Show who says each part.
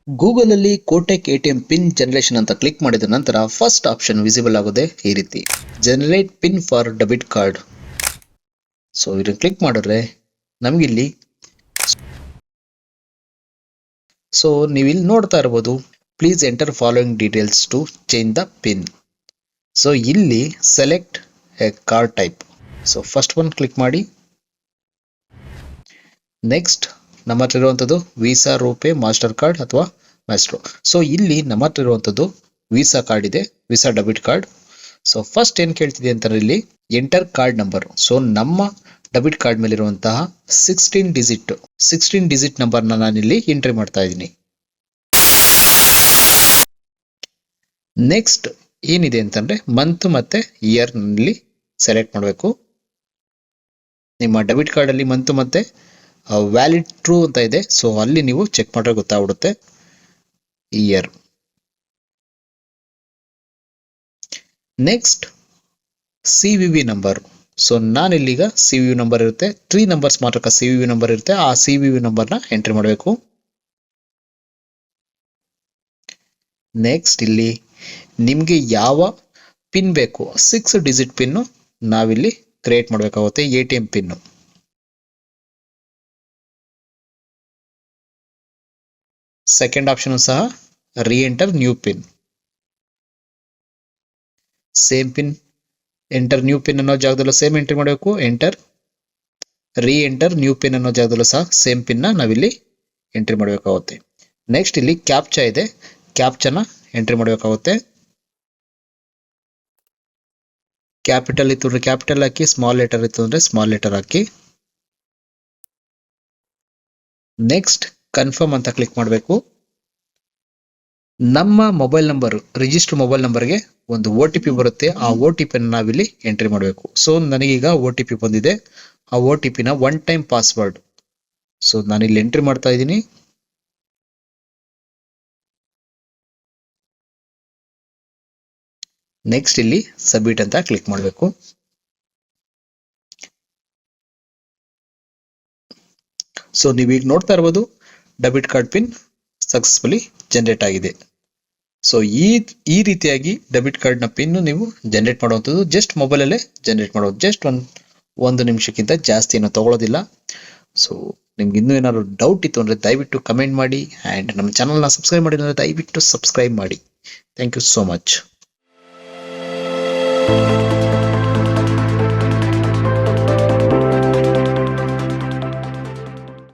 Speaker 1: Google ಅಲ್ಲಿ Kotak ATM pin generation ಅಂತ click ಮಾಡಿದ ನಂತರ ಫಸ್ಟ್ ಆಪ್ಷನ್ ವಿಸಿಬಲ್ ಆಗೋದೆ ಈ ರೀತಿ, generate pin for debit card. So ಇದನ್ನು ಕ್ಲಿಕ್ ಮಾಡಿದ್ರೆ ನಮಗಿಲ್ಲಿ ಸೊ ನೀವು ಇಲ್ಲಿ ನೋಡ್ತಾ ಇರ್ಬೋದು, please enter following details to change the pin. So ಇಲ್ಲಿ select a card type. So first one click ಮಾಡಿ. ನೆಕ್ಸ್ಟ್ ನಮ್ಮ ಹತ್ರ ಇರುವಂಥದ್ದು ವೀಸಾ, ರೂಪೇ, ಮಾಸ್ಟರ್ ಕಾರ್ಡ್ ಅಥವಾ ಮ್ಯಾಸ್ಟ್ರೋ. ಸೊ ಇಲ್ಲಿ ನಮ್ಮ ಹತ್ರ ಇರುವಂಥದ್ದು ವೀಸಾ ಕಾರ್ಡ್ ಇದೆ, Visa debit card. So first ಏನು ಕೇಳ್ತಿದೆ ಅಂತಾರೆ ಇಲ್ಲಿ ಎಂಟರ್ ಕಾರ್ಡ್ ನಂಬರ್. ಸೊ ನಮ್ಮ ಡೆಬಿಟ್ ಕಾರ್ಡ್ ಮೇಲೆ ಇರುವಂತಹ 16 ಡಿಜಿಟ್ ನಂಬರ್ನ ನಾನಿಲ್ಲಿ ಎಂಟ್ರಿ ಮಾಡ್ತಾ ಇದ್ದೀನಿ. ನೆಕ್ಸ್ಟ್ ಏನಿದೆ ಅಂತಂದ್ರೆ ಮಂತ್ ಮತ್ತೆ ಇಯರ್ ನಲ್ಲಿ ಸೆಲೆಕ್ಟ್ ಮಾಡಬೇಕು. ನಿಮ್ಮ ಡೆಬಿಟ್ ಕಾರ್ಡ್ ಅಲ್ಲಿ ಮಂತ್ ಮತ್ತೆ ವ್ಯಾಲಿಡ್ ಟ್ರೂ ಅಂತ ಇದೆ, ಸೊ ಅಲ್ಲಿ ನೀವು ಚೆಕ್ ಮಾಡಿದ್ರೆ ಗೊತ್ತಾಗ್ಬಿಡುತ್ತೆ year. Next CVV number. So ನಾನಿಲ್ಲೀಗ CVV ನಂಬರ್ ಇರುತ್ತೆ, 3 ನಂಬರ್ಸ್ ಮಾತ್ರ CVV ನಂಬರ್ ಇರುತ್ತೆ, ಆ CVV ನಂಬರ್ನ ಎಂಟ್ರಿ ಮಾಡಬೇಕು. ನೆಕ್ಸ್ಟ್ ಇಲ್ಲಿ ನಿಮಗೆ ಯಾವ ಪಿನ್ ಬೇಕು, 6 ಡಿಜಿಟ್ ಪಿನ್ನು ನಾವಿಲ್ಲಿ ಕ್ರಿಯೇಟ್ ಮಾಡಬೇಕಾಗುತ್ತೆ, ATM ಪಿನ್ನು. ಸೆಕೆಂಡ್ ಆಪ್ಷನ್ ಸಹ re-enter new pin. Same pin, enter new pin ಅನ್ನೋ ಜಾಗದಲ್ಲೂ ಸೇಮ್ ಎಂಟ್ರಿ ಮಾಡಬೇಕು. ರೀಎಂಟರ್ ನ್ಯೂ ಪಿನ್ ಅನ್ನೋ ಜಾಗದಲ್ಲೂ ಸಹ ಸೇಮ್ ಪಿನ್ನ ನಾವಿಲ್ಲಿ ಎಂಟ್ರಿ ಮಾಡಬೇಕಾಗುತ್ತೆ. ನೆಕ್ಸ್ಟ್ ಇಲ್ಲಿ ಕ್ಯಾಪ್ಚಾ ಇದೆ, ಕ್ಯಾಪ್ಚಾನ ಎಂಟ್ರಿ ಮಾಡಬೇಕಾಗುತ್ತೆ. ಕ್ಯಾಪಿಟಲ್ ಇತ್ತು ಅಂದರೆ ಕ್ಯಾಪಿಟಲ್ ಹಾಕಿ, ಸ್ಮಾಲ್ ಲೆಟರ್ ಇತ್ತು ಅಂದರೆ ಸ್ಮಾಲ್ ಲೆಟರ್ ಹಾಕಿ. ನೆಕ್ಸ್ಟ್ ಕನ್ಫರ್ಮ್ ಅಂತ ಕ್ಲಿಕ್ ಮಾಡಬೇಕು. ನಮ್ಮ ಮೊಬೈಲ್ ನಂಬರ್, ರಿಜಿಸ್ಟರ್ ಮೊಬೈಲ್ ನಂಬರ್ಗೆ ಒಂದು OTP ಬರುತ್ತೆ, ಆ OTP ನಾವಿಲ್ಲಿ ಎಂಟ್ರಿ ಮಾಡಬೇಕು. ಸೊ ನನಗೀಗ OTP ಬಂದಿದೆ, ಆ OTPನ ಒನ್ ಟೈಮ್ ಪಾಸ್ವರ್ಡ್. ಸೊ ನಾನಿಲ್ಲಿ ಎಂಟ್ರಿ ಮಾಡ್ತಾ ಇದ್ದೀನಿ. ನೆಕ್ಸ್ಟ್ ಇಲ್ಲಿ ಸಬ್ಮಿಟ್ ಅಂತ ಕ್ಲಿಕ್ ಮಾಡಬೇಕು. ಸೊ ನೀವೀಗ ನೋಡ್ತಾ ಇರ್ಬೋದು debit card pin successfully generate ಆಗಿದೆ. ಸೊ ಈ ರೀತಿಯಾಗಿ ಡೆಬಿಟ್ ಕಾರ್ಡ್ನ ಪಿನ್ ನೀವು ಜನರೇಟ್ ಮಾಡುವಂಥದ್ದು ಜಸ್ಟ್ ಮೊಬೈಲಲ್ಲೇ ಜನರೇಟ್ ಮಾಡೋದು. ಜಸ್ಟ್ ಒಂದು ನಿಮಿಷಕ್ಕಿಂತ ಜಾಸ್ತಿ ಏನೋ ತಗೊಳ್ಳೋದಿಲ್ಲ. ಸೊ ನಿಮ್ಗೆ ಇನ್ನೂ ಏನಾದ್ರು ಡೌಟ್ ಇತ್ತು ಅಂದರೆ ದಯವಿಟ್ಟು ಕಮೆಂಟ್ ಮಾಡಿ, ಆ್ಯಂಡ್ ನಮ್ಮ ಚಾನಲ್ನ ಸಬ್ಸ್ಕ್ರೈಬ್ ಮಾಡಿ ಅಂದರೆ ದಯವಿಟ್ಟು ಸಬ್ಸ್ಕ್ರೈಬ್ ಮಾಡಿ. Thank you so much.